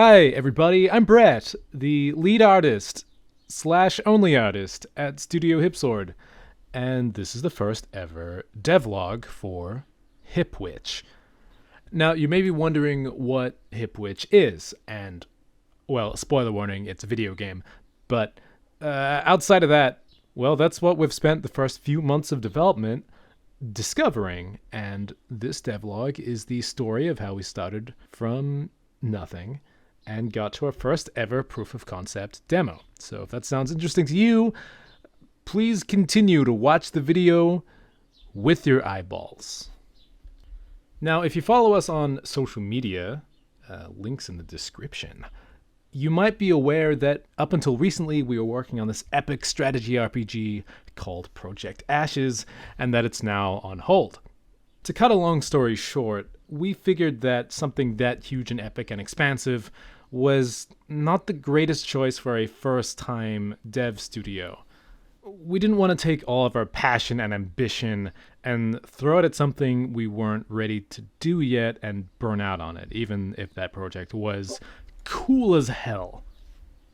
Hi, everybody. I'm Brett, the lead artist slash only artist at Studio Hipsword, and this is the first ever devlog for HipWitch. Now, you may be wondering what HipWitch is, and, well, spoiler warning, it's a video game, but outside of that, well, that's what we've spent the first few months of development discovering, and this devlog is the story of how we started from nothing and got to our first ever proof of concept demo. So if that sounds interesting to you, please continue to watch the video with your eyeballs. Now, if you follow us on social media, links in the description, you might be aware that up until recently we were working on this epic strategy RPG called Project Ashes, and that it's now on hold. To cut a long story short, we figured that something that huge and epic and expansive was not the greatest choice for a first-time dev studio. We didn't want to take all of our passion and ambition and throw it at something we weren't ready to do yet and burn out on it, even if that project was cool as hell.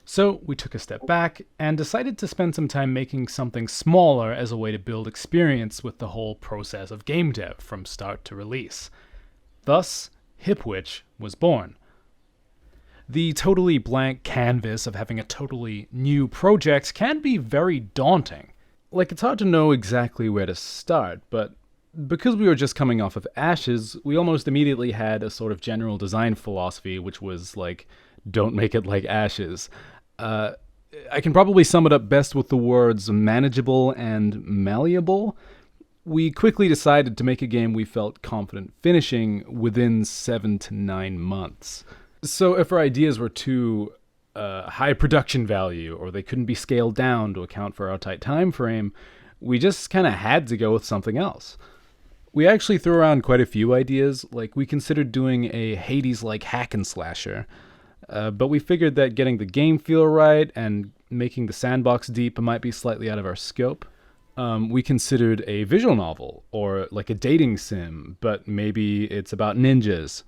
So we took a step back and decided to spend some time making something smaller as a way to build experience with the whole process of game dev from start to release. Thus, HipWitch was born. The totally blank canvas of having a totally new project can be very daunting. Like, it's hard to know exactly where to start, but because we were just coming off of Ashes, we almost immediately had a sort of general design philosophy, which was like, don't make it like Ashes. I can probably sum it up best with the words manageable and malleable. We quickly decided to make a game we felt confident finishing within 7 to 9 months. So if our ideas were too high production value, or they couldn't be scaled down to account for our tight time frame, we just kind of had to go with something else. We actually threw around quite a few ideas, like we considered doing a Hades-like hack and slasher, but we figured that getting the game feel right and making the sandbox deep might be slightly out of our scope. We considered a visual novel, or like a dating sim, but maybe it's about ninjas.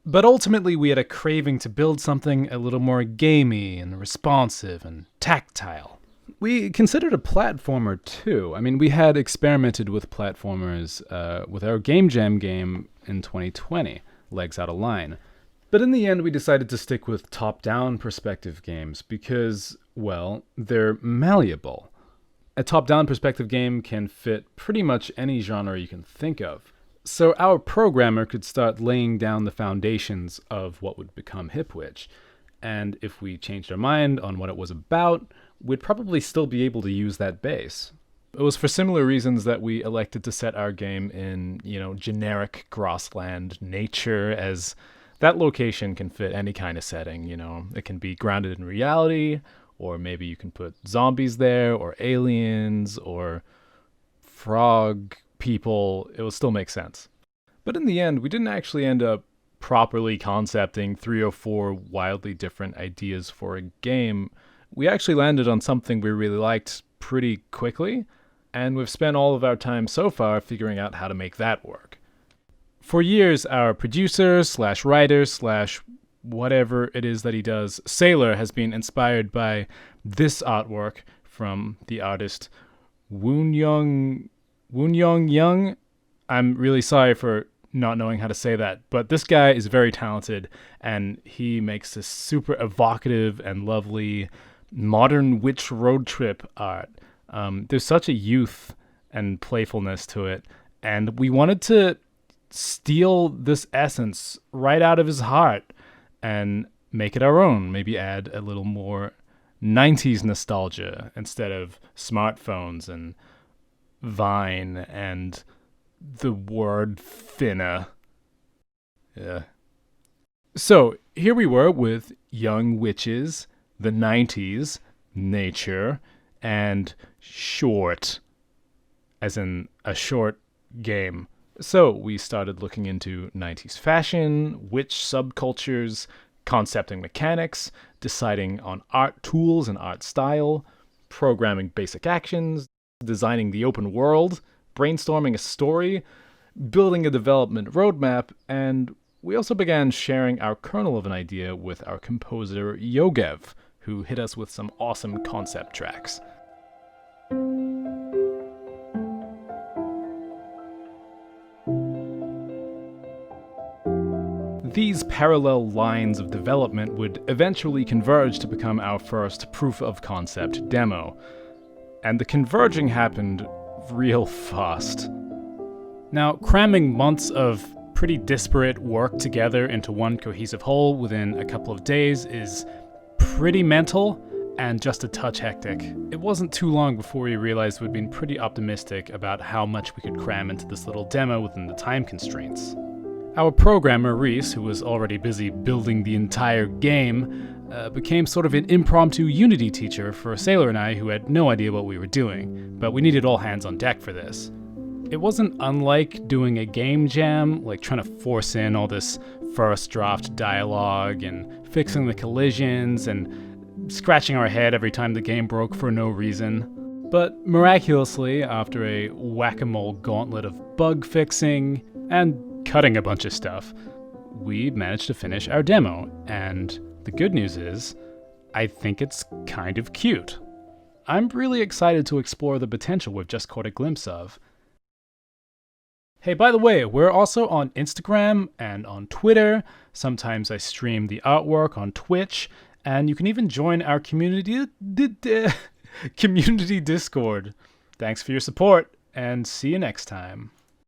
But ultimately we had a craving to build something a little more gamey and responsive and tactile. We considered a platformer too. I mean, we had experimented with platformers with our Game Jam game in 2020, Legs Out of Line. But in the end, we decided to stick with top-down perspective games because, well, they're malleable. A top-down perspective game can fit pretty much any genre you can think of. So our programmer could start laying down the foundations of what would become HipWitch. And if we changed our mind on what it was about, we'd probably still be able to use that base. It was for similar reasons that we elected to set our game in, generic grassland nature, as that location can fit any kind of setting, It can be grounded in reality, or maybe you can put zombies there, or aliens, or frog people. It will still make sense. But in the end, we didn't actually end up properly concepting 3 or 4 wildly different ideas for a game. We actually landed on something we really liked pretty quickly, and we've spent all of our time so far figuring out how to make that work. For years, our producer slash writer slash whatever it is that he does, Sailor, has been inspired by this artwork from the artist Woonyoung Jung. I'm really sorry for not knowing how to say that, but this guy is very talented, and he makes this super evocative and lovely modern witch road trip art. There's such a youth and playfulness to it, and we wanted to steal this essence right out of his heart and make it our own, maybe add a little more 90s nostalgia instead of smartphones and Vine and the word finna. Yeah. So here we were with young witches, the 90s, nature, and short, as in a short game. So we started looking into 90s fashion, witch subcultures, concepting mechanics, deciding on art tools and art style, programming basic actions, designing the open world, brainstorming a story, building a development roadmap, and We also began sharing our kernel of an idea with our composer Yogev, who hit us with some awesome concept tracks. These parallel lines of development would eventually converge to become our first proof of concept demo. And the converging happened real fast. Now, cramming months of pretty disparate work together into one cohesive whole within a couple of days is pretty mental and just a touch hectic. It wasn't too long before we realized we'd been pretty optimistic about how much we could cram into this little demo within the time constraints. Our programmer, Reese, who was already busy building the entire game, became sort of an impromptu Unity teacher for Sailor and I who had no idea what we were doing, but we needed all hands on deck for this. It wasn't unlike doing a game jam, like trying to force in all this first draft dialogue and fixing the collisions and scratching our head every time the game broke for no reason. But miraculously, after a whack-a-mole gauntlet of bug fixing and cutting a bunch of stuff, we managed to finish our demo, and the good news is, I think it's kind of cute. I'm really excited to explore the potential we've just caught a glimpse of. Hey, by the way, we're also on Instagram and on Twitter. Sometimes I stream the artwork on Twitch, and you can even join our community Discord. Thanks for your support, and see you next time.